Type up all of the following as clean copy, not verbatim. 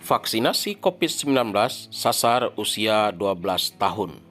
Vaksinasi COVID-19 sasar usia 12 tahun.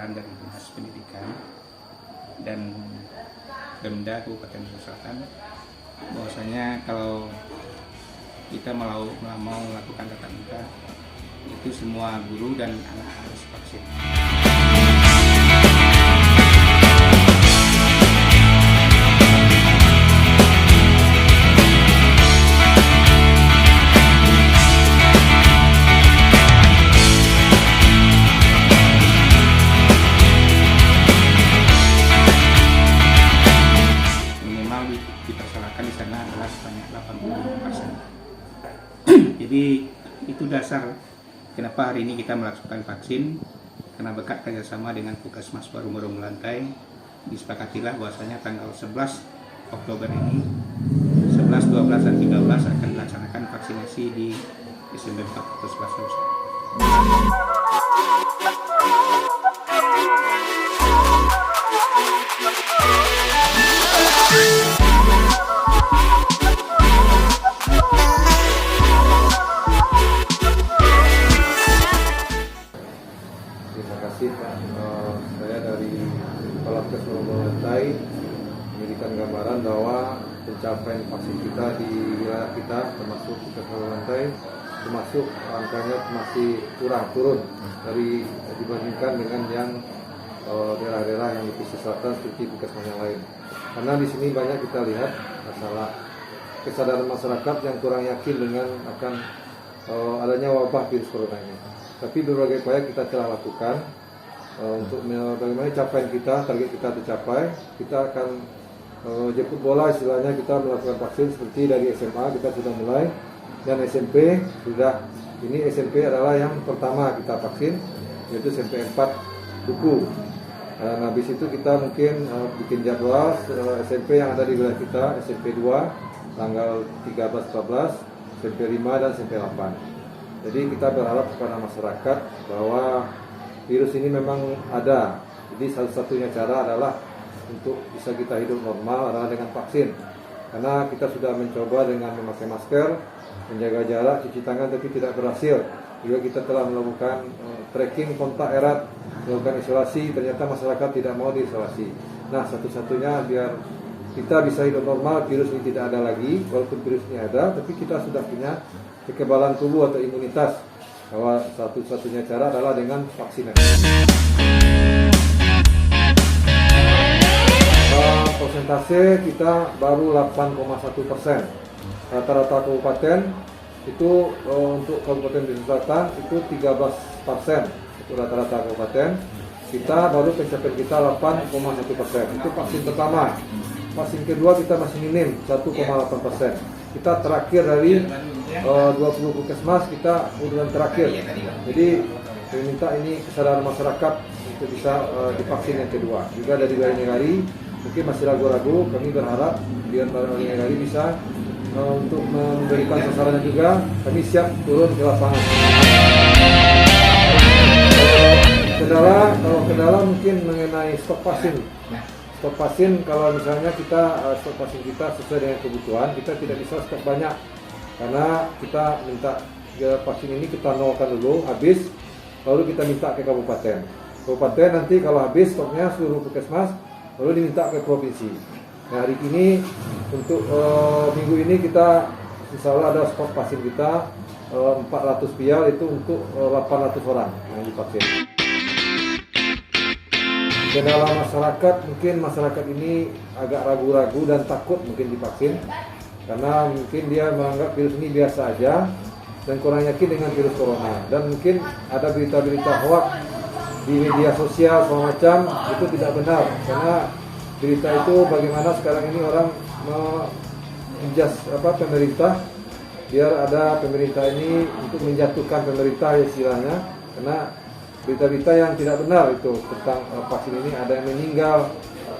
Dari Dinas Pendidikan dan Pemda Kabupaten Selatan, bahwasanya kalau kita mau melakukan tatap muka, itu semua guru dan anak harus vaksin. Dipersyaratkan di sana adalah sebanyak 85%. Jadi itu dasar kenapa hari ini kita melakukan vaksin, karena berkat kerjasama dengan Puskesmas Parung Melantai, disepakatilah bahwasanya tanggal 11 Oktober ini 11, 12, dan 13 akan dilaksanakan vaksinasi di SMP 4 Puskesmas. Terima kasih Pak. Saya dari Puskesmas Parung Melantai memberikan gambaran bahwa pencapaian vaksin kita di wilayah kita termasuk Puskesmas Parung Melantai termasuk angkanya masih turun dari dibandingkan dengan yang daerah-daerah yang di pesisir selatan seperti Puskesmas yang lain. Karena di sini banyak kita lihat masalah kesadaran masyarakat yang kurang yakin dengan akan adanya wabah virus corona ini. Tapi berbagai upaya kita telah lakukan untuk bagaimana capaian kita, target kita tercapai. Kita akan jemput bola, istilahnya kita melakukan vaksin seperti dari SMA kita sudah mulai, dan SMP sudah. Ini SMP adalah yang pertama kita vaksin, yaitu SMP 4 Duku. Dan habis itu kita mungkin bikin jadwal SMP yang ada di wilayah kita, SMP 2 tanggal 13-14, SMP 5 dan SMP 8. Jadi kita berharap kepada masyarakat bahwa virus ini memang ada. Jadi satu-satunya cara adalah untuk bisa kita hidup normal adalah dengan vaksin. Karena kita sudah mencoba dengan memakai masker, menjaga jarak, cuci tangan, tapi tidak berhasil. Juga kita telah melakukan tracking kontak erat, melakukan isolasi, ternyata masyarakat tidak mau diisolasi. Nah, satu-satunya biar kita bisa hidup normal, virus ini tidak ada lagi, walaupun virus ini ada, tapi kita sudah punya kekebalan tubuh atau imunitas, bahwa satu-satunya cara adalah dengan vaksinasi. Persentase kita baru 8,1%. Rata-rata kabupaten itu untuk Kabupaten Pesisir Selatan itu 13%. Itu rata-rata kabupaten. Kita baru pencapaian kita 8,1%. Itu vaksin pertama. Vaksin kedua kita masih minim 1,8%. Kita terakhir dari 20 puskesmas kita urutan terakhir. Jadi saya minta ini kesadaran masyarakat untuk bisa divaksin yang kedua. Juga dari Negari mungkin masih ragu-ragu, kami berharap biar Negari bisa untuk memberikan sasarannya juga, kami siap turun ke lapangan. Kendala mungkin mengenai stok vaksin. Stok vaksin, kalau misalnya kita stok vaksin kita sesuai dengan kebutuhan, kita tidak bisa stok banyak. Karena kita minta vaksin ini kita nolkan dulu, habis, lalu kita minta ke kabupaten. Kabupaten nanti kalau habis stoknya seluruh puskesmas, lalu diminta ke provinsi. Nah, hari ini untuk minggu ini kita insya Allah ada stok vaksin kita 400 vial itu untuk 800 orang yang divaksin. Kendala masyarakat, mungkin masyarakat ini agak ragu-ragu dan takut mungkin divaksin karena mungkin dia menganggap virus ini biasa aja dan kurang yakin dengan virus corona, dan mungkin ada berita-berita hoax di media sosial segala macam itu tidak benar, karena berita itu bagaimana sekarang ini orang menjas pemerintah, biar ada pemerintah ini untuk menjatuhkan pemerintah istilahnya, karena berita-berita yang tidak benar itu tentang vaksin ini, ada yang meninggal,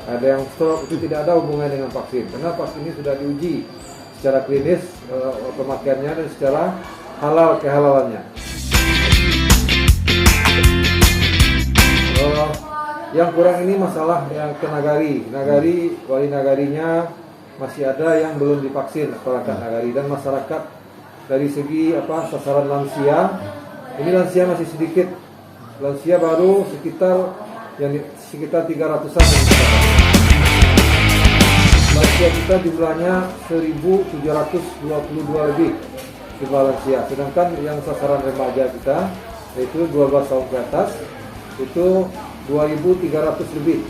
ada yang stroke, itu tidak ada hubungannya dengan vaksin, karena vaksin ini sudah diuji secara klinis pemakaiannya dan secara halal kehalalannya. Yang kurang ini masalah yang ke nagari, wali nagarinya masih ada yang belum divaksin masyarakat nagari, dan masyarakat dari segi sasaran lansia, ini lansia masih sedikit, lansia baru sekitar 300-an. Lansia kita jumlahnya 1.722 lebih jumlah lansia, sedangkan yang sasaran remaja kita yaitu 12 tahun ke atas itu 2.300 lebih.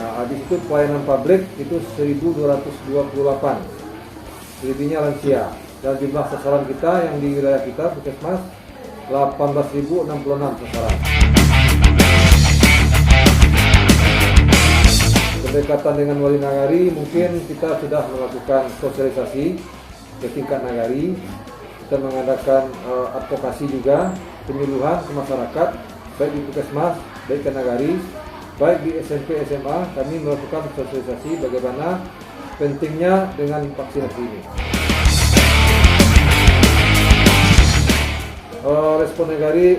Nah, habis itu pelayanan publik itu 1.228 lebihnya lansia, dan jumlah sasaran kita yang di wilayah kita puskesmas 18.066 sasaran. Berdekatan dengan wali nagari, mungkin kita sudah melakukan sosialisasi ke tingkat nagari, kita mengadakan advokasi juga, penyuluhan ke masyarakat, baik di puskesmas, baik ke nagari, baik di SMP, SMA, kami melakukan sosialisasi bagaimana pentingnya dengan vaksinasi ini. Respon nagari,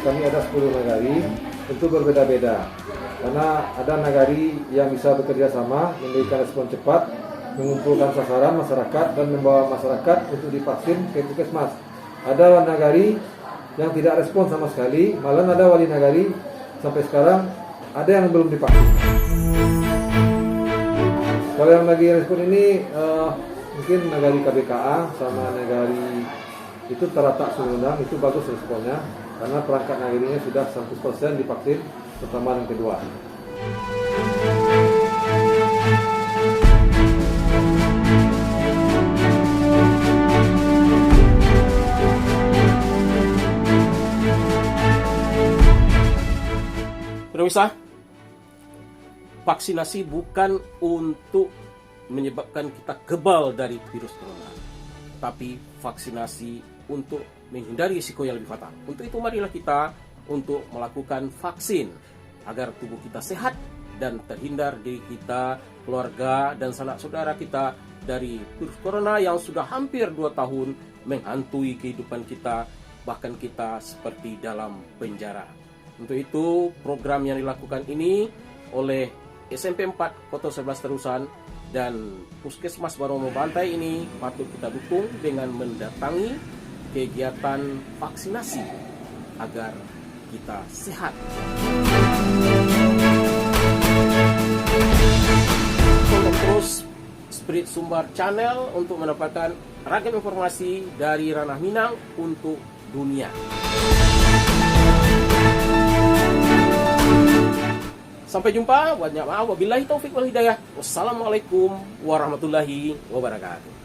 kami ada 10 nagari, tentu berbeda-beda. Karena ada nagari yang bisa bekerja sama, memberikan respon cepat, mengumpulkan sasaran masyarakat dan membawa masyarakat untuk divaksin ke puskesmas. Ada nagari yang tidak respon sama sekali, malah ada wali nagari sampai sekarang ada yang belum divaksin. Kalau yang lagi respon ini mungkin nagari KBKA sama nagari itu Teratak Sumedang, itu bagus responnya karena perangkat nagarinya sudah 100% divaksin pertama dan kedua. Pemirsa, vaksinasi bukan untuk menyebabkan kita kebal dari virus corona, tapi vaksinasi untuk menghindari risiko yang lebih fatal. Untuk itu marilah kita untuk melakukan vaksin agar tubuh kita sehat dan terhindar diri kita, keluarga, dan sanak saudara kita dari virus corona yang sudah hampir 2 tahun menghantui kehidupan kita, bahkan kita seperti dalam penjara. Untuk itu, program yang dilakukan ini oleh SMP 4 Kota 11 Terusan dan Puskesmas Baromo Bantai ini patut kita dukung dengan mendatangi kegiatan vaksinasi agar kita sehat. Untuk terus Spirit Sumbar Channel untuk mendapatkan ragam informasi dari ranah Minang untuk dunia. Sampai jumpa, wabillahi taufik wal hidayah. Wassalamualaikum warahmatullahi wabarakatuh.